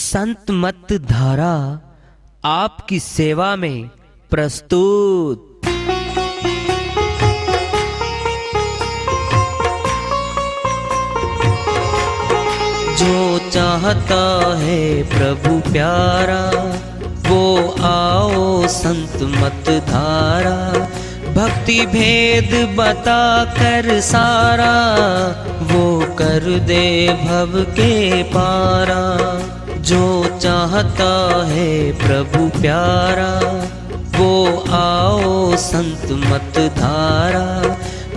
संत मत धारा आपकी सेवा में प्रस्तुत। जो चाहता है प्रभु प्यारा वो आओ संत मत धारा। भक्ति भेद बता कर सारा वो कर दे भव के पारा। जो चाहता है प्रभु प्यारा वो आओ संत मत धारा।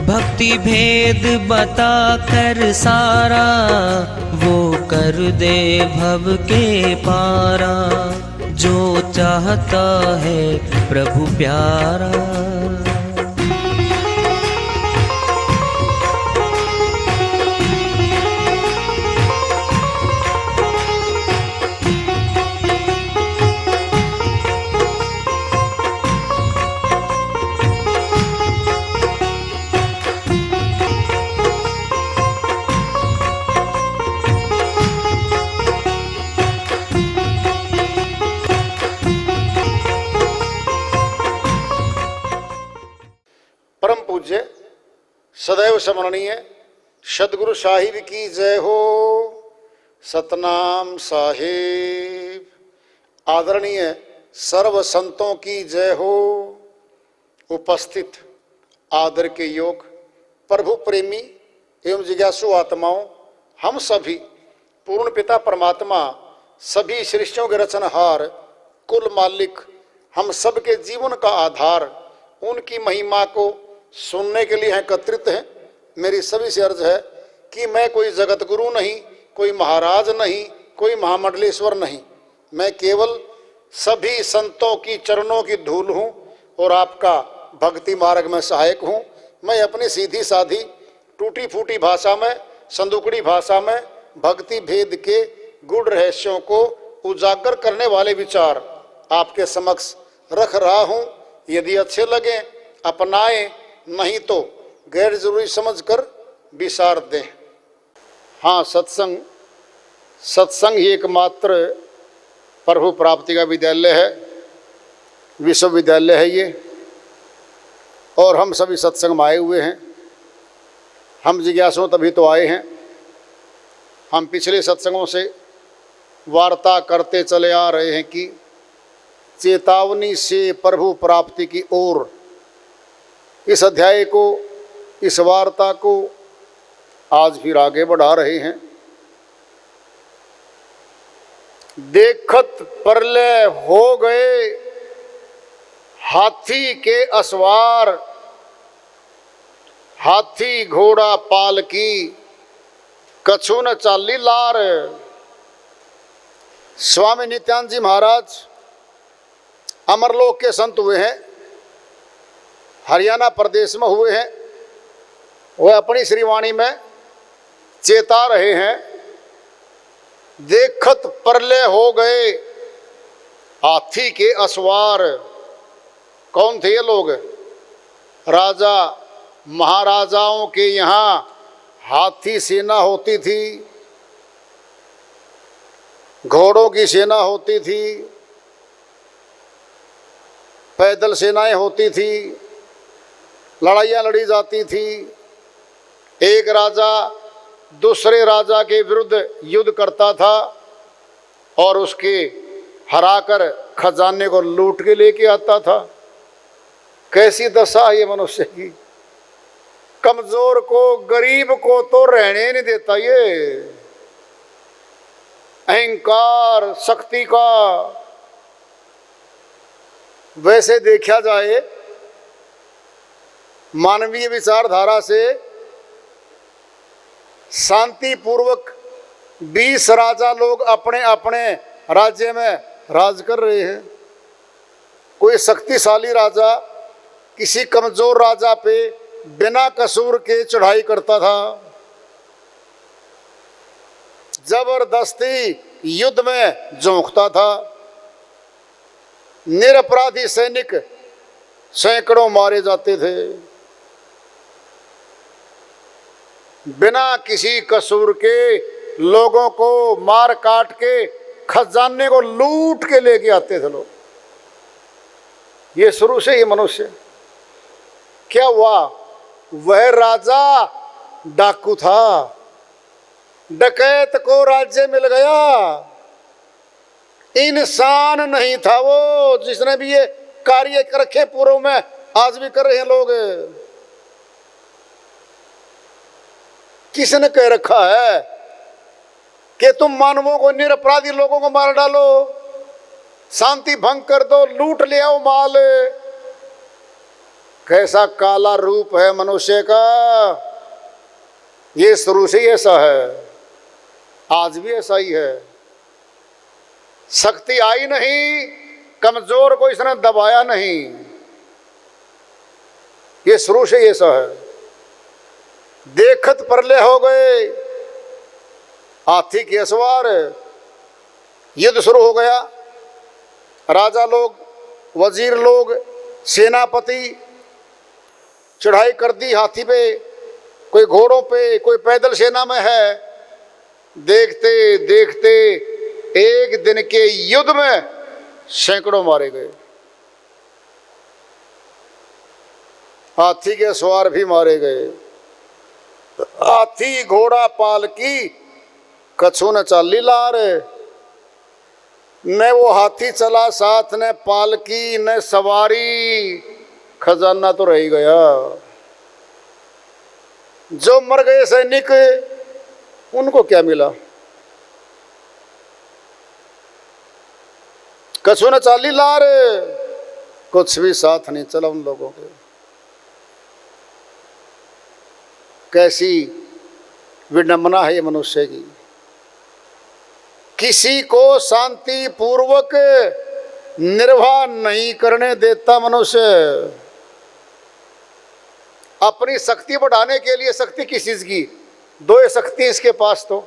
भक्ति भेद बता कर सारा वो कर दे भव के पारा। जो चाहता है प्रभु प्यारा। परम पूज्य सदैव स्मरणीय सदगुरु साहिब की जय हो। सतनाम साहिब। आदरणीय सर्व संतों की जय हो। उपस्थित आदर के योग प्रभु प्रेमी एवं जिज्ञासु आत्माओं, हम सभी पूर्ण पिता परमात्मा सभी सृष्टियों के रचनहार कुल मालिक हम सबके जीवन का आधार उनकी महिमा को सुनने के लिए एकत्रित हैं। मेरी सभी से अर्ज है कि मैं कोई जगत गुरु नहीं, कोई महाराज नहीं, कोई महामंडलेश्वर नहीं। मैं केवल सभी संतों की चरणों की धूल हूँ और आपका भक्ति मार्ग में सहायक हूँ। मैं अपनी सीधी साधी टूटी फूटी भाषा में, संदुकड़ी भाषा में भक्ति भेद के गूढ़ रहस्यों को उजागर करने वाले विचार आपके समक्ष रख रहा हूँ। यदि अच्छे लगे अपनाएं, नहीं तो गैर जरूरी समझकर विसार दें। हाँ, सत्संग ही एकमात्र प्रभु प्राप्ति का विद्यालय है, विश्वविद्यालय है ये। और हम सभी सत्संग में आए हुए हैं। हम जिज्ञासु तभी तो आए हैं। हम पिछले सत्संगों से वार्ता करते चले आ रहे हैं कि चेतावनी से प्रभु प्राप्ति की ओर। इस अध्याय को, इस वार्ता को आज फिर आगे बढ़ा रहे हैं। देखत प्रलय हो गए हाथी के असवार। हाथी घोड़ा पालकी कछु न चाली लार। स्वामी नित्यानंद जी महाराज अमरलोक के संत हुए हैं, हरियाणा प्रदेश में हुए हैं। वह अपनी श्रीवाणी में चेता रहे हैं, देखत प्रलय हो गए हाथी के असवार। कौन थे ये लोग? राजा महाराजाओं के यहाँ हाथी सेना होती थी, घोड़ों की सेना होती थी, पैदल सेनाएं होती थी, लड़ाइयाँ लड़ी जाती थी। एक राजा दूसरे राजा के विरुद्ध युद्ध करता था और उसके हराकर खजाने को लूट के लेके आता था। कैसी दशा है ये मनुष्य की। कमजोर को, गरीब को तो रहने नहीं देता ये। अहंकार शक्ति का। वैसे देखा जाए मानवीय विचारधारा से शांतिपूर्वक 20 राजा लोग अपने अपने राज्य में राज कर रहे हैं। कोई शक्तिशाली राजा किसी कमजोर राजा पे बिना कसूर के चढ़ाई करता था, जबरदस्ती युद्ध में झोंकता था। निरपराधी सैनिक सैकड़ों मारे जाते थे। बिना किसी कसूर के लोगों को मार काट के खजाने को लूट के लेके आते थे लोग। ये शुरू से ही मनुष्य। क्या हुआ? वह राजा डाकू था, डकैत को राज्य मिल गया, इंसान नहीं था वो। जिसने भी ये कार्य कर रखे पूर्व में, आज भी कर रहे हैं लोग। किसने कह रखा है कि तुम मानवों को, निरपराधी लोगों को मार डालो, शांति भंग कर दो, लूट ले आओ माल? कैसा काला रूप है मनुष्य का। ये शुरू से ही ऐसा है, आज भी ऐसा ही है। शक्ति आई नहीं, कमजोर को इसने दबाया नहीं। ये शुरू से ही ऐसा है। देखत परले हो गए, हाथी के सवार, युद्ध शुरू हो गया। राजा लोग, वजीर लोग, सेनापति चढ़ाई कर दी हाथी पे, कोई घोड़ों पे, कोई पैदल सेना में है। देखते देखते एक दिन के युद्ध में सैकड़ों मारे गए, हाथी के सवार भी मारे गए। हाथी घोड़ा पालकी कछु न चाली लार, न वो हाथी चला साथ, न पालकी, न सवारी, खजाना तो रह ही गया। जो मर गए सैनिक, उनको क्या मिला? कछु न चाली लार, कुछ भी साथ नहीं चला उन लोगों के। कैसी विडंबना है ये मनुष्य की। किसी को शांति पूर्वक निर्वाह नहीं करने देता मनुष्य। अपनी शक्ति बढ़ाने के लिए, शक्ति किस चीज की? दो शक्ति इसके पास तो,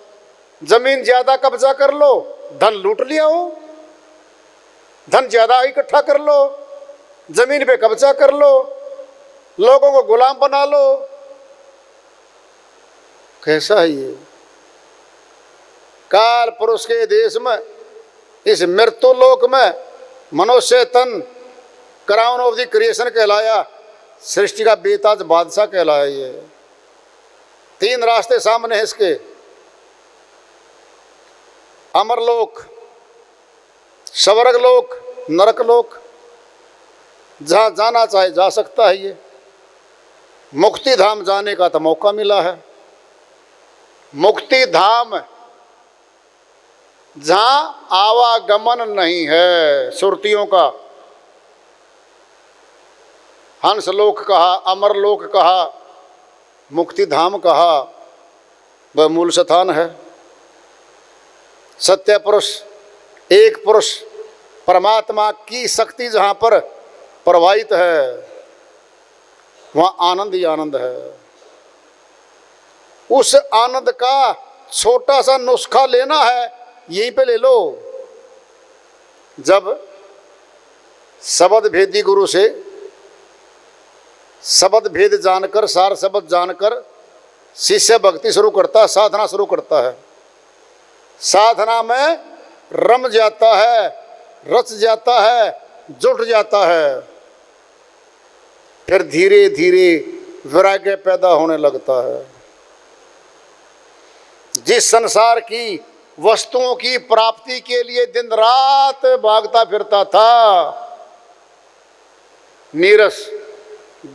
जमीन ज्यादा कब्जा कर लो, धन लूट लिया हो, धन ज्यादा इकट्ठा कर लो, जमीन पे कब्जा कर लो, लोगों को गुलाम बना लो। कैसा है ये? काल पुरुष के देश में, इस मृत्यु लोक में मनुष्य तन क्राउन ऑफ द क्रिएशन कहलाया, सृष्टि का बेताज बादशाह कहलाया। ये तीन रास्ते सामने हैं इसके, अमरलोक, स्वर्ग लोक, नरक लोक। जहां जाना चाहे जा सकता है ये। मुक्ति धाम जाने का तो मौका मिला है। मुक्ति धाम जहां आवागमन नहीं है सुरतियों का, हंस लोक कहा, अमर लोक कहा, मुक्ति धाम कहा, वह मूल स्थान है। सत्य पुरुष, एक पुरुष परमात्मा की शक्ति जहां पर प्रवाहित है, वहां आनंद ही आनंद है। उस आनंद का छोटा सा नुस्खा लेना है, यहीं पे ले लो। जब शब्द भेदी गुरु से शब्द भेद जानकर, सार शब्द जानकर शिष्य भक्ति शुरू करता है, साधना शुरू करता है। साधना में रम जाता है, रच जाता है, जुट जाता है। फिर धीरे धीरे वैराग्य पैदा होने लगता है। जिस संसार की वस्तुओं की प्राप्ति के लिए दिन रात भागता फिरता था, नीरस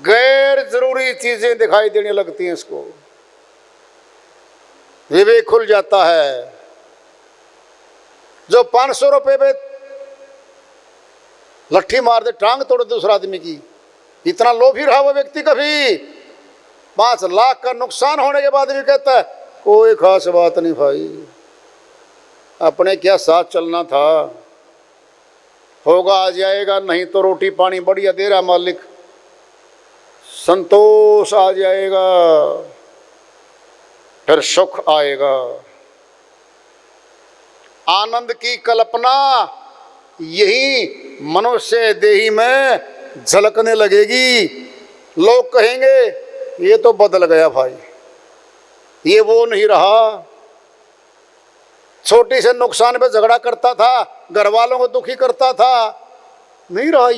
गैर जरूरी चीजें दिखाई देने लगती हैं इसको। विवेक खुल जाता है। जो 500 रुपए पे लट्ठी मार दे, टांग तोड़ दे दूसरा आदमी की, इतना लोभी रहा वो व्यक्ति कभी? 5 लाख का नुकसान होने के बाद भी कहता है कोई खास बात नहीं भाई, अपने क्या साथ चलना था, होगा आ जाएगा, नहीं तो रोटी पानी बढ़िया दे रहा मालिक, संतोष आ जाएगा, फिर सुख आएगा। आनंद की कल्पना यही मनुष्य देही में झलकने लगेगी। लोग कहेंगे ये तो बदल गया भाई, ये वो नहीं रहा। छोटी से नुकसान पे झगड़ा करता था, घर वालों को दुखी करता था, नहीं रहा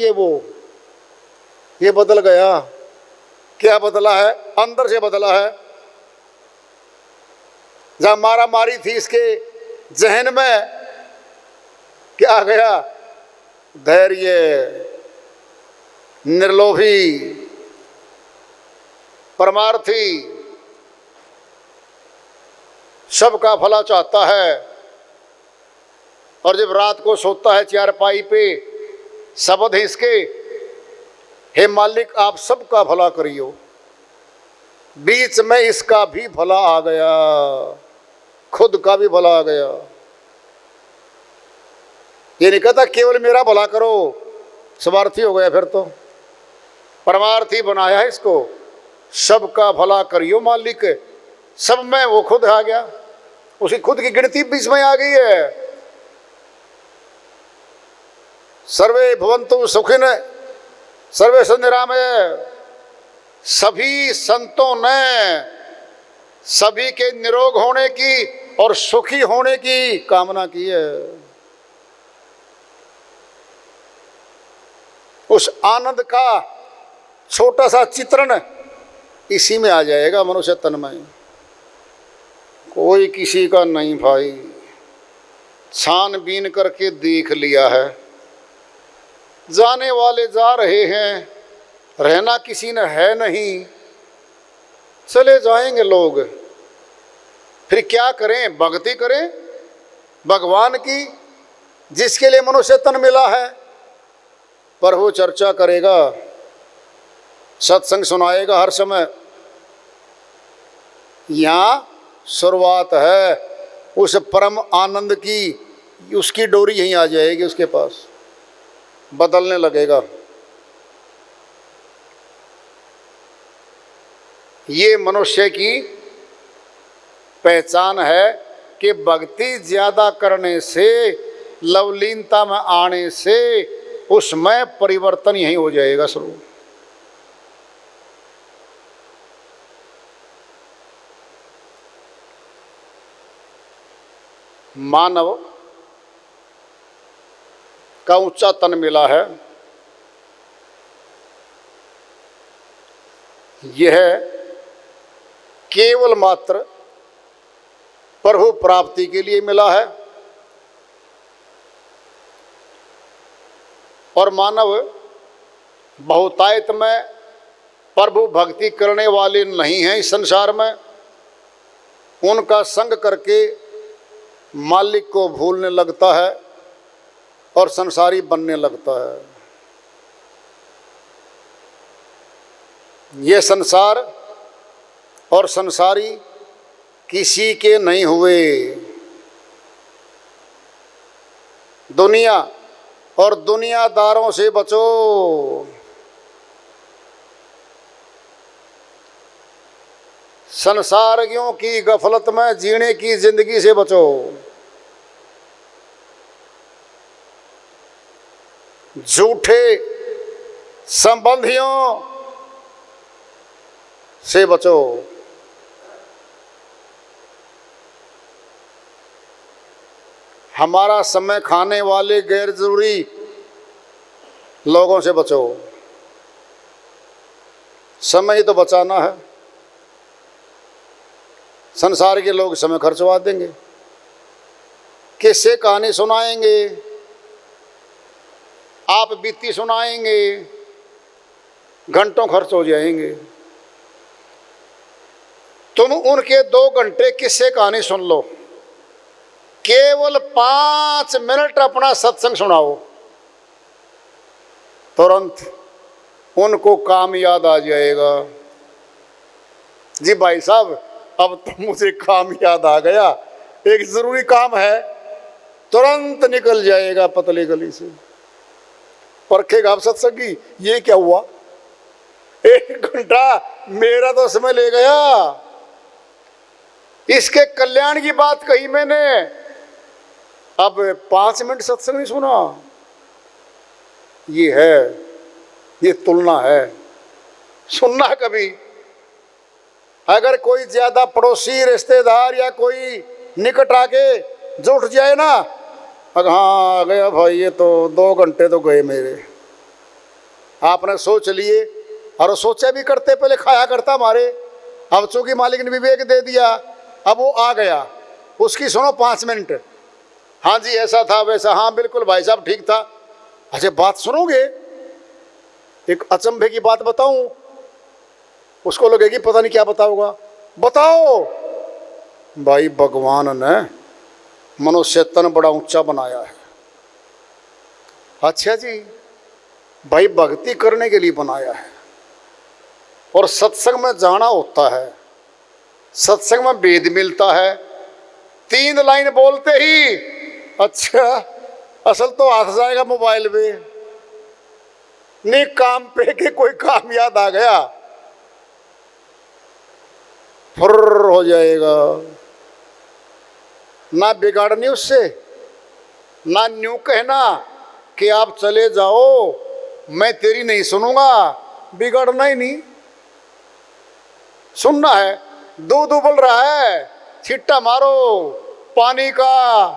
ये बदल गया। क्या बदला है? अंदर से बदला है। जब मारा मारी थी इसके जहन में, क्या आ गया? धैर्य, निर्लोभी, परमार्थी, सबका भला चाहता है। और जब रात को सोता है चारपाई पे, शब्द है इसके, हे मालिक आप सबका भला करियो। बीच में इसका भी भला आ गया, खुद का भी भला आ गया। ये नहीं कहता केवल मेरा भला करो, स्वार्थी हो गया फिर तो। परमार्थी बनाया है इसको, सबका भला करियो मालिक। सब में वो खुद आ गया, उसकी खुद की गिनती बीच में आ गई है। सर्वे भवन्तु सुखिन सर्वे सन्तु निरामय। सभी संतों ने सभी के निरोग होने की और सुखी होने की कामना की है। उस आनंद का छोटा सा चित्रण इसी में आ जाएगा मनुष्य तन में। कोई किसी का नहीं भाई, छानबीन करके देख लिया है। जाने वाले जा रहे हैं, रहना किसी ने है नहीं, चले जाएंगे लोग। फिर क्या करें? भक्ति करें भगवान की, जिसके लिए मनुष्य तन मिला है। पर वो चर्चा करेगा, सत्संग सुनाएगा हर समय। यहाँ शुरुआत है उस परम आनंद की, उसकी डोरी यहीं आ जाएगी उसके पास, बदलने लगेगा। ये मनुष्य की पहचान है कि भक्ति ज्यादा करने से, लवलीनता में आने से उसमें परिवर्तन यही हो जाएगा शुरू। मानव का ऊंचा तन मिला है, यह केवल मात्र प्रभु प्राप्ति के लिए मिला है। और मानव बहुतायत में प्रभु भक्ति करने वाले नहीं हैं इस संसार में। उनका संग करके मालिक को भूलने लगता है और संसारी बनने लगता है। ये संसार और संसारी किसी के नहीं हुए। दुनिया और दुनियादारों से बचो। संसारियों की गफलत में जीने की जिंदगी से बचो। झूठे संबंधियों से बचो। हमारा समय खाने वाले गैर जरूरी लोगों से बचो। समय ही तो बचाना है। संसार के लोग समय खर्चवा देंगे, किससे कहानी सुनाएंगे, आप बीती सुनाएंगे, घंटों खर्च हो जाएंगे। तुम उनके 2 घंटे किससे कहानी सुन लो, केवल 5 मिनट अपना सत्संग सुनाओ, तुरंत उनको काम याद आ जाएगा। जी भाई साहब, अब तो मुझे काम याद आ गया, एक जरूरी काम है, तुरंत निकल जाएगा पतली गली से। परखेगा आप सत्संगी, ये क्या हुआ, 1 घंटा मेरा तो समय ले गया। इसके कल्याण की बात कही मैंने, अब 5 मिनट सत्संग नहीं सुना। ये है, ये तुलना है। सुनना कभी, अगर कोई ज्यादा पड़ोसी रिश्तेदार या कोई निकट आके जो उठ जाए ना, अगर हाँ आ गया भाई, ये तो 2 घंटे तो गए मेरे। आपने सोच लिए, और सोचा भी करते, पहले खाया करता हमारे, अब चूंकि मालिक ने विवेक दे दिया, अब वो आ गया, उसकी सुनो 5 मिनट। हाँ जी ऐसा था वैसा, हाँ बिल्कुल भाई साहब ठीक था। अच्छा बात सुनोगे, एक अचंभे की बात बताऊं, उसको लगेगी पता नहीं क्या बताओगा, बताओ। भाई भगवान ने मनुष्य तन बड़ा ऊंचा बनाया है। अच्छा जी, भाई भक्ति करने के लिए बनाया है, और सत्संग में जाना होता है, सत्संग में वेद मिलता है। 3 लाइन बोलते ही अच्छा, असल तो हाथ जाएगा मोबाइल पे, नहीं काम पे के कोई काम याद आ गया, फुर्र हो जाएगा। ना बिगाड़नी उससे, ना न्यू कहना कि आप चले जाओ मैं तेरी नहीं सुनूंगा, बिगड़ना ही नहीं, सुनना है। दूध उबल रहा है, छिट्टा मारो पानी का,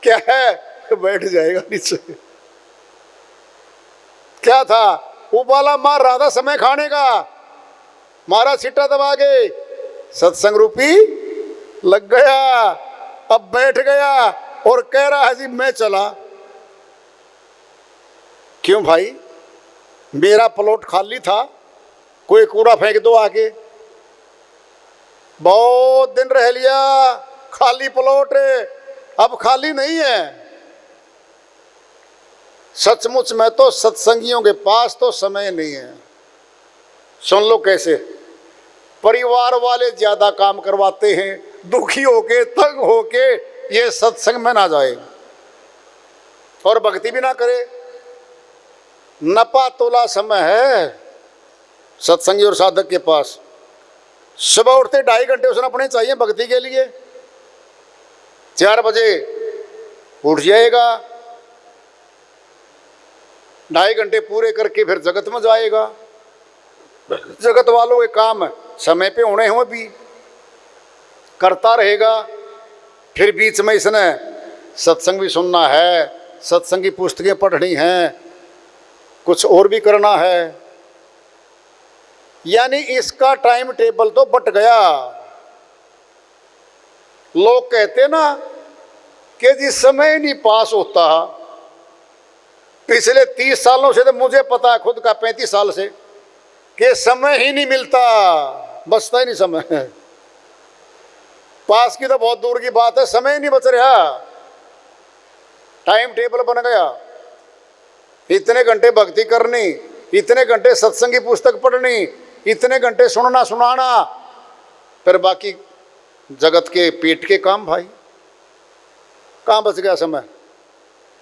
क्या है बैठ जाएगा नीचे। क्या था, उबाला मार रहा था समय खाने का, मारा छिट्टा दबा के, सत्संग रूपी लग गया, अब बैठ गया और कह रहा है जी मैं चला। क्यों भाई, मेरा प्लॉट खाली था, कोई कूड़ा फेंक दो आके, बहुत दिन रह लिया खाली प्लॉट, अब खाली नहीं है। सचमुच में तो सत्संगियों के पास तो समय नहीं है। सुन लो कैसे, परिवार वाले ज्यादा काम करवाते हैं, दुखी होके तंग होके ये सत्संग में ना जाए और भक्ति भी ना करे। नपा तोला समय है सत्संगी और साधक के पास। सुबह उठते 2.5 घंटे उसने अपने चाहिए भक्ति के लिए, 4 बजे उठ जाएगा, 2.5 घंटे पूरे करके फिर जगत में जाएगा। जगत वालों के काम समय पे होने हुए भी करता रहेगा। फिर बीच में इसने सत्संग भी सुनना है, सत्संग की पुस्तकें पढ़नी हैं, कुछ और भी करना है, यानी इसका टाइम टेबल तो बट गया। लोग कहते ना कि जिस समय नहीं पास होता, पिछले 30 सालों से तो मुझे पता है खुद का, 35 साल से, कि समय ही नहीं मिलता, बचता ही नहीं समय। पास की तो बहुत दूर की बात है, समय ही नहीं बच रहा। टाइम टेबल बन गया, इतने घंटे भक्ति करनी, इतने घंटे सत्संग की पुस्तक पढ़नी, इतने घंटे सुनना सुनाना, फिर बाकी जगत के पेट के काम। भाई कहाँ बच गया समय?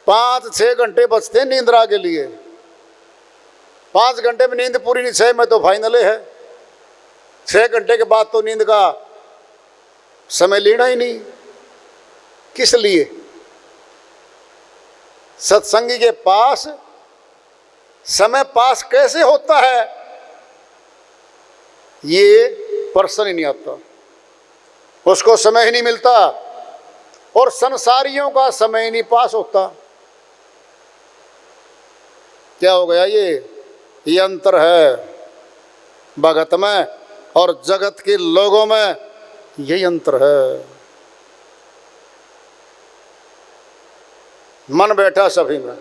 5-6 घंटे बचते नींदरा के लिए, 5 घंटे में नींद पूरी नहीं, 6 में तो फाइनल है। 6 घंटे के बाद तो नींद का समय लेना ही नहीं। किस लिए? सत्संगी के पास समय पास कैसे होता है ये प्रश्न ही नहीं आता, उसको समय ही नहीं मिलता, और संसारियों का समय ही नहीं पास होता। क्या हो गया? ये अंतर है भगत में और जगत के लोगों में, यही अंतर है। मन बैठा सभी में,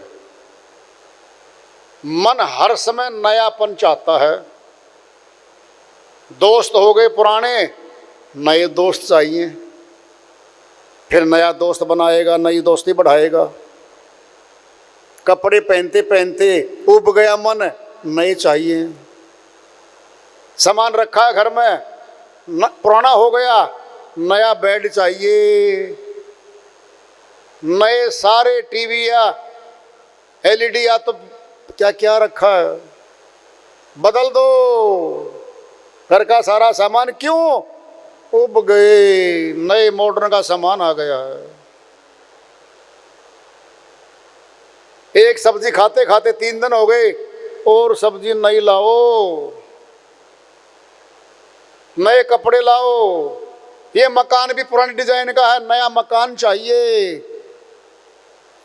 मन हर समय नयापन चाहता है। दोस्त हो गए पुराने, नए दोस्त चाहिए, फिर नया दोस्त बनाएगा, नई दोस्ती बढ़ाएगा। कपड़े पहनते पहनते उब गया मन, नए चाहिए। सामान रखा है घर में, पुराना हो गया, नया बेड चाहिए, नए सारे टीवी या एलईडी या तो क्या क्या रखा है, बदल दो घर का सारा सामान। क्यों? उब गए, नए मॉडर्न का सामान आ गया है। एक सब्जी खाते खाते 3 दिन हो गए, और सब्जी नई लाओ, नए कपड़े लाओ, ये मकान भी पुराने डिजाइन का है, नया मकान चाहिए।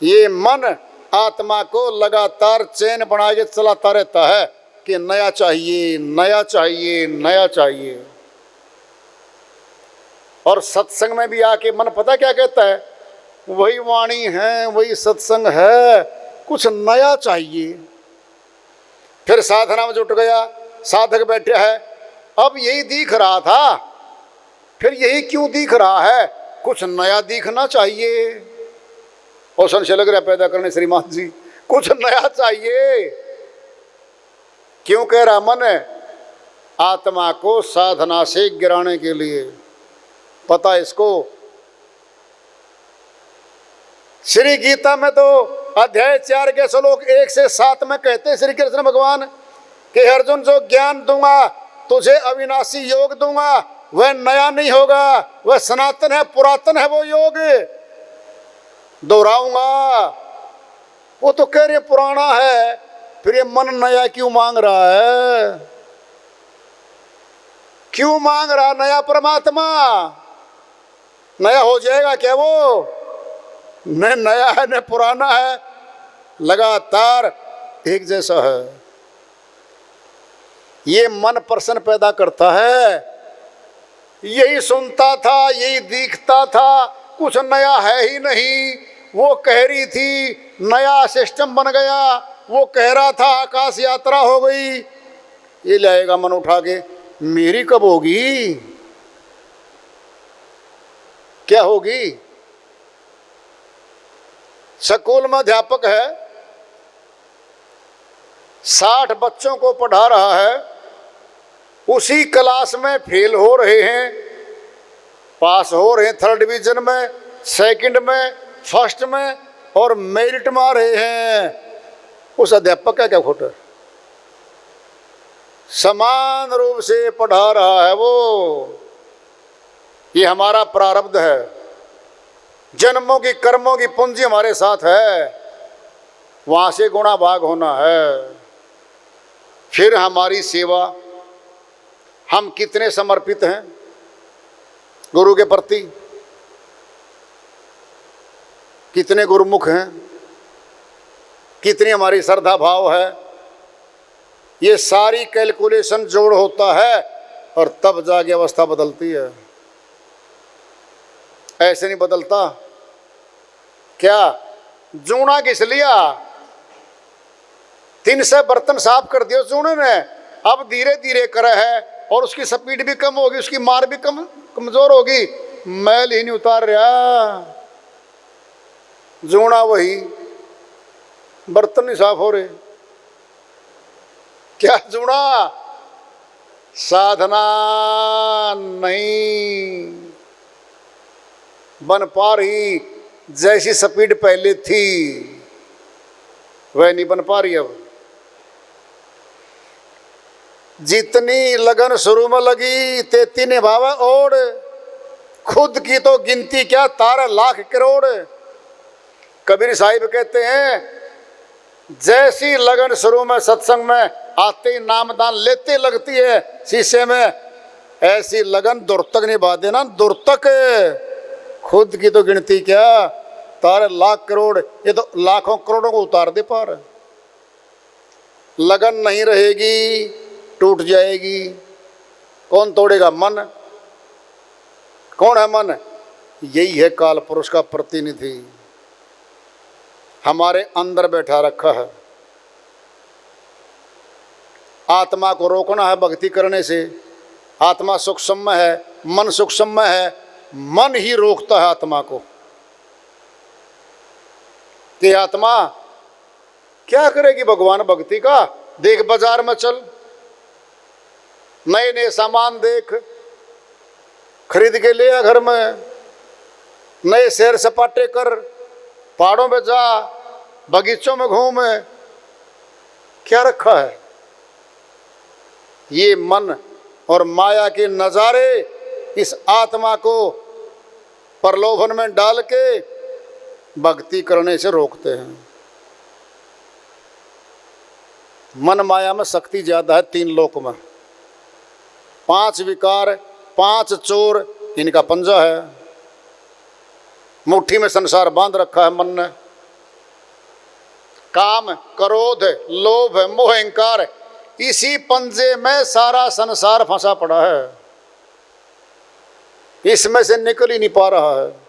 ये मन आत्मा को लगातार चैन बना के चलाता रहता है कि नया चाहिए, नया चाहिए, नया चाहिए। और सत्संग में भी आके मन पता क्या कहता है, वही वाणी है, वही सत्संग है, कुछ नया चाहिए। फिर साधना में जुट गया, साधक बैठा है, अब यही दिख रहा था, फिर यही क्यों दिख रहा है, कुछ नया दिखना चाहिए। और संशय लग रहा पैदा करने श्रीमान जी, कुछ नया चाहिए। क्यों कह रहा मन है? आत्मा को साधना से गिराने के लिए। पता है इसको, श्री गीता में तो अध्याय 4 के श्लोक 1 से 7 में कहते हैं श्री कृष्ण भगवान कि अर्जुन, जो ज्ञान दूंगा तुझे अविनाशी योग दूंगा, वह नया नहीं होगा, वह सनातन है, पुरातन है वो योग, दोहराऊंगा। वो तो कह रहे पुराना है, फिर ये मन नया क्यों मांग रहा है? क्यों मांग रहा नया? परमात्मा नया हो जाएगा क्या वो? न नया है न पुराना है, लगातार एक जैसा है। ये मन प्रश्न पैदा करता है, यही सुनता था, यही दिखता था, कुछ नया है ही नहीं। वो कह रही थी नया सिस्टम बन गया, वो कह रहा था आकाश यात्रा हो गई। ये लाएगा मन उठा के, मेरी कब होगी? क्या होगी? स्कूल में अध्यापक है, 60 बच्चों को पढ़ा रहा है, उसी क्लास में फेल हो रहे हैं, पास हो रहे हैं 3rd डिवीजन में, 2nd में, 1st में, और मेरिट में आ रहे हैं। उस अध्यापक का क्या खोटा? समान रूप से पढ़ा रहा है वो। ये हमारा प्रारब्ध है, जन्मों की कर्मों की पूंजी हमारे साथ है, वहां से गुणा भाग होना है। फिर हमारी सेवा, हम कितने समर्पित हैं गुरु के प्रति, कितने गुरुमुख हैं, कितनी हमारी श्रद्धा भाव है, ये सारी कैलकुलेशन जोड़ होता है और तब जाके अवस्था बदलती है। ऐसे नहीं बदलता। क्या जूना घिस लिया, 3 से बर्तन साफ कर दिया जूने ने, अब धीरे धीरे करे है और उसकी स्पीड भी कम होगी, उसकी मार भी कमजोर होगी, मैल ही नहीं उतार रहा। जूना वही, बर्तन नहीं साफ हो रहे। क्या जूना? साधना नहीं बन पा रही, जैसी स्पीड पहले थी वह नहीं बन पा रही। अब जितनी लगन शुरू में लगी तेती निभावे ओढ़, खुद की तो गिनती क्या तार लाख करोड़। कबीर साहिब कहते हैं जैसी लगन शुरू में सत्संग में आते ही नामदान लेते लगती है शीशे में, ऐसी लगन दूर तक निभा देना, दूर तक। खुद की तो गिनती क्या तार लाख करोड़, ये तो लाखों करोड़ों को उतार दे पार। लगन नहीं रहेगी, टूट जाएगी। कौन तोड़ेगा? मन। कौन है मन? यही है काल पुरुष का प्रतिनिधि, हमारे अंदर बैठा रखा है। आत्मा को रोकना है भक्ति करने से। आत्मा सूक्ष्म है, मन सूक्ष्म है, मन ही रोकता है आत्मा को। कि आत्मा क्या करेगी भगवान भक्ति का? देख बाजार में चल, नए नए सामान देख, खरीद के ले आ घर में, नए सैर सपाटे कर, पहाड़ों में जा, बगीचों में घूम। क्या रखा है? ये मन और माया के नजारे इस आत्मा को प्रलोभन में डाल के भक्ति करने से रोकते हैं। मन माया में शक्ति ज्यादा है 3 लोक में। 5 विकार, 5 चोर, इनका पंजा है, मुट्ठी में संसार बांध रखा है मन ने। काम, क्रोध, लोभ, मोह, अहंकार, इसी पंजे में सारा संसार फंसा पड़ा है, इसमें से निकल ही नहीं पा रहा है।